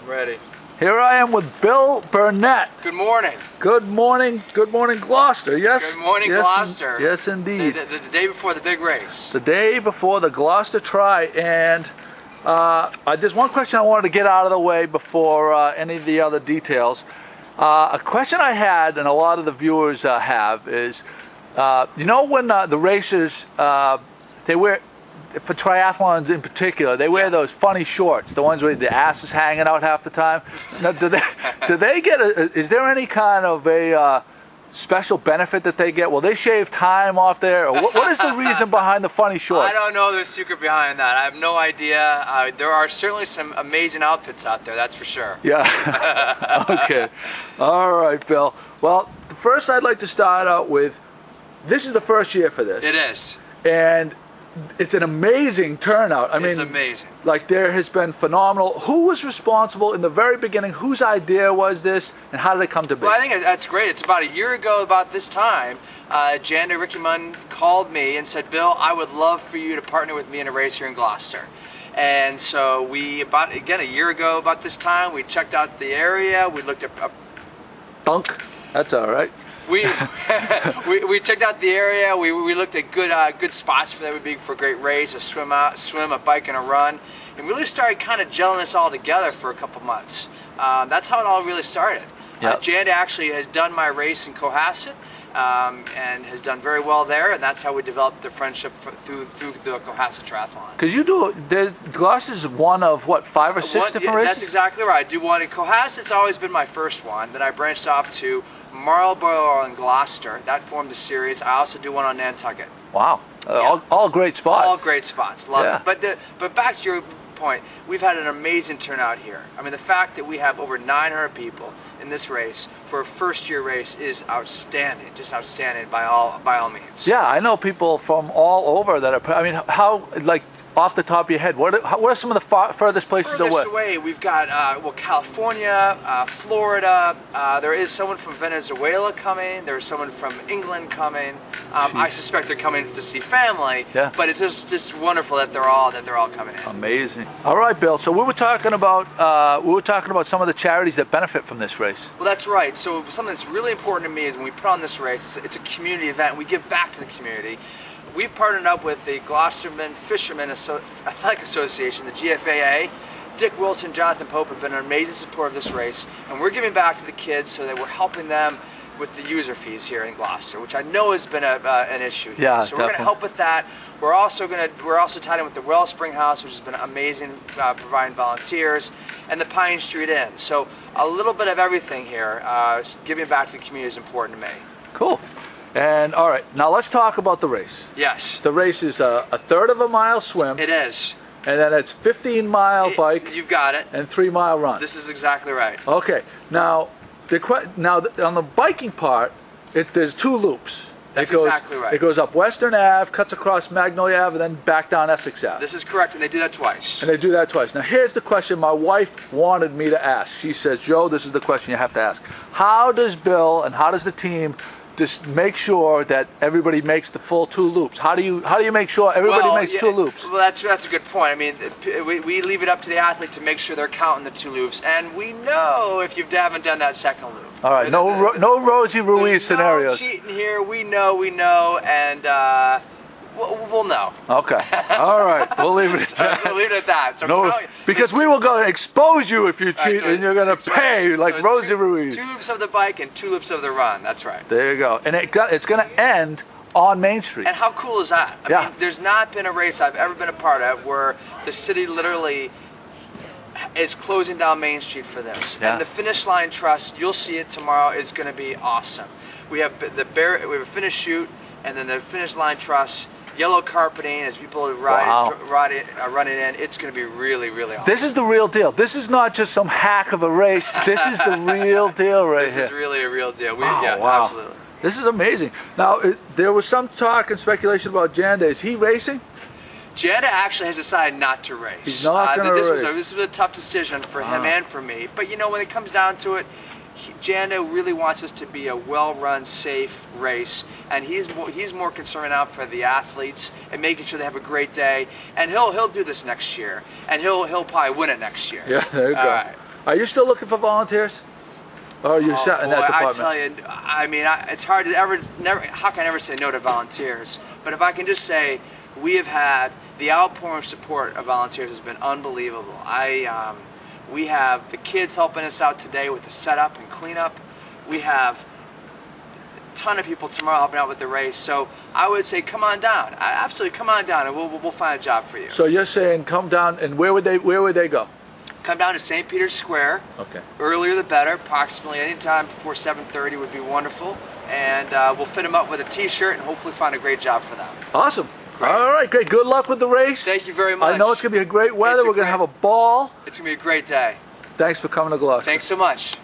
Ready. Here I am with Bill Burnett. Good morning. Good morning Gloucester. Yes. Good morning, yes, Gloucester. Yes, indeed. The day before the big race. The day before the Gloucester Tri, and there's one question I wanted to get out of the way before any of the other details. A question I had, and a lot of the viewers have, is you know when the racers they wear, for triathlons in particular, they wear those funny shorts, the ones where the ass is hanging out half the time. Now, do they get is there any kind of a special benefit that they get? Will they shave time off there, or what is the reason behind the funny shorts? I don't know the secret behind that. I have no idea. There are certainly some amazing outfits out there, that's for sure. Yeah. Okay. All right, Bill. Well, first I'd like to start out with, this is the first year for this. It is. And it's an amazing turnout. I mean, it's amazing. Like, there has been phenomenal. Who was responsible in the very beginning? Whose idea was this, and how did it come to be? Well, I think that's great. It's about a year ago, about this time, Jan and Ricky Munn called me and said, Bill, I would love for you to partner with me in a race here in Gloucester. And so we, again, a year ago about this time, we checked out the area. We looked at Dunk. That's all right. We checked out the area. We looked at good spots for that would be for a great race, a swim, a bike, and a run, and really started kind of gelling this all together for a couple months. That's how it all really started. Yep. Jan actually has done my race in Cohasset and has done very well there, and that's how we developed the friendship through the Cohasset Triathlon. Because you do, Gloucester's one of what, 5 or 6 different races? That's exactly right. I do one in Cohasset's always been my first one. Then I branched off to Marlborough and Gloucester. That formed a series. I also do one on Nantucket. Wow. Yeah. All great spots. All great spots. Love it. But back to your point, we've had an amazing turnout here. I mean, the fact that we have over 900 people in this race for a first-year race is outstanding. Just outstanding by all means. Yeah, I know people from all over that are. I mean, how, like, off the top of your head, what are some of the furthest places away? We've got well, California, Florida. There is someone from Venezuela coming. There's someone from England coming. I suspect they're coming to see family. Yeah. But it's just wonderful that they're all coming in. Amazing. All right, Bill. So we were talking about some of the charities that benefit from this race. Well, that's right. So something that's really important to me is when we put on this race, it's a community event. We give back to the community. We've partnered up with the Gloucesterman Fishermen Athletic Association, the GFAA. Dick Wilson, Jonathan Pope have been an amazing support of this race, and we're giving back to the kids so that we're helping them with the user fees here in Gloucester, which I know has been an issue here. Yeah, so we're going to help with that. We're also tied in with the Wellspring House, which has been amazing, providing volunteers, and the Pine Street Inn. So a little bit of everything here. Giving back to the community is important to me. Cool. And all right, now let's talk about the race. Yes. The race is a 1/3 of a mile swim. It is. And then it's 15-mile bike. You've got it. And 3-mile run. This is exactly right. Okay. Now, on the biking part, there's 2 loops. That's exactly right. It goes up Western Ave, cuts across Magnolia Ave, and then back down Essex Ave. This is correct, and they do that twice. And they do that twice. Now, here's the question my wife wanted me to ask. She says, Joe, this is the question you have to ask. How does Bill and how does the team just make sure that everybody makes the full 2 loops? How do you make sure everybody makes 2 loops? Well, that's a good point. I mean, we leave it up to the athlete to make sure they're counting the 2 loops, and we know if you haven't done that second loop. All right, no Rosie Ruiz scenarios. No cheating here. We know, and we'll know. Okay. All right. We'll leave it at that. We'll leave it at that. So no, because we will go and expose you if you cheat, and you're going to pay like Rosie Ruiz. 2 loops of the bike and 2 loops of the run. That's right. There you go. And it's going to end on Main Street. And how cool is that? I mean, there's not been a race I've ever been a part of where the city literally is closing down Main Street for this. Yeah. And the finish line trust, you'll see it tomorrow, is going to be awesome. We have we have a finish chute, and then the finish line truss. Yellow carpeting as people running in. It's going to be really, really awesome. This is the real deal. This is not just some hack of a race. This is the real deal right here. This is really a real deal. Wow. Absolutely. This is amazing. Now, there was some talk and speculation about Janda. Is he racing? Janda actually has decided not to race. He's not going to race. This was a tough decision for him and for me. But, you know, when it comes down to it, Janda really wants us to be a well-run, safe race, and he's more concerned out for the athletes and making sure they have a great day. And he'll do this next year, and he'll probably win it next year. Yeah, there you go. Right. Are you still looking for volunteers? Or are you set in that department? I tell you, I mean, it's hard to how can I ever say no to volunteers? But if I can just say, we have had the outpouring of support of volunteers has been unbelievable. We have the kids helping us out today with the setup and cleanup. We have a ton of people tomorrow helping out with the race. So I would say, come on down. Absolutely, come on down, and we'll find a job for you. So you're saying come down, and where would they go? Come down to St. Peter's Square. Okay. Earlier the better. Approximately any time before 7:30 would be wonderful. And we'll fit them up with a T-shirt and hopefully find a great job for them. Awesome. Great. All right, great. Good luck with the race. Thank you very much. I know it's going to be a great weather. We're going to have a ball. It's going to be a great day. Thanks for coming to Gloucester. Thanks so much.